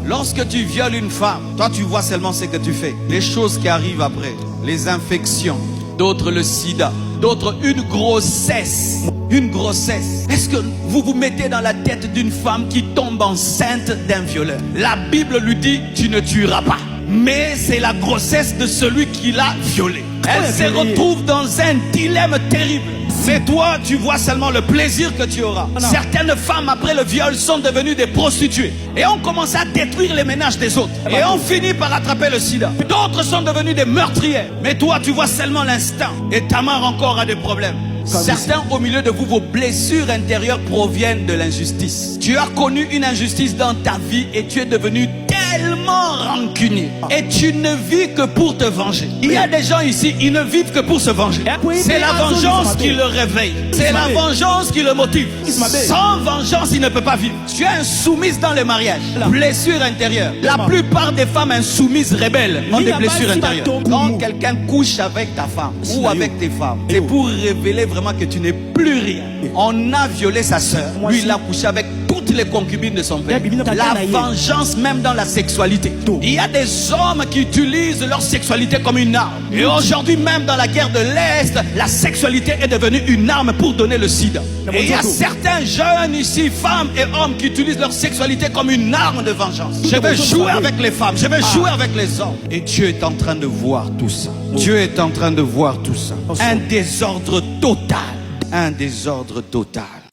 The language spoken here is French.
Lorsque tu violes une femme, toi tu vois seulement ce que tu fais. Les choses qui arrivent après, les infections, d'autres le sida, d'autres une grossesse. Une grossesse. Est-ce que vous vous mettez dans la tête d'une femme qui tombe enceinte d'un violeur? La Bible lui dit, tu ne tueras pas. Mais c'est la grossesse de celui qui l'a violée. Elle se retrouve dans un dilemme terrible. Mais toi, tu vois seulement le plaisir que tu auras. Certaines femmes, après le viol, sont devenues des prostituées. Et on commence à détruire les ménages des autres. Et on finit par attraper le sida. D'autres sont devenues des meurtrières. Mais toi, tu vois seulement l'instant. Et Tamar encore a des problèmes. Certains au milieu de vous, vos blessures intérieures proviennent de l'injustice. Tu as connu une injustice dans ta vie et tu es devenu tellement rancunier. Et tu ne vis que pour te venger. Il y a des gens ici, ils ne vivent que pour se venger. C'est la vengeance qui le réveille. C'est la vengeance qui le motive. Sans vengeance, il ne peut pas vivre. Tu es insoumise dans le mariage. Blessure intérieure. La plupart des femmes insoumises rebelles ont des blessures intérieures. Quand quelqu'un couche avec ta femme ou avec tes femmes, c'est pour révéler vraiment que tu n'es plus rien. On a violé sa sœur. Lui, il a couché avec toutes les concubines de son père. La vengeance même dans la sexualité. Il y a des hommes qui utilisent leur sexualité comme une arme. Et aujourd'hui même dans la guerre de l'Est, la sexualité est devenue une arme pour donner le sida. Et il y a certains jeunes ici, femmes et hommes, qui utilisent leur sexualité comme une arme de vengeance. Je vais jouer avec les femmes, je vais jouer avec les hommes. Et Dieu est en train de voir tout ça. Dieu est en train de voir tout ça. Un désordre total. Un désordre total.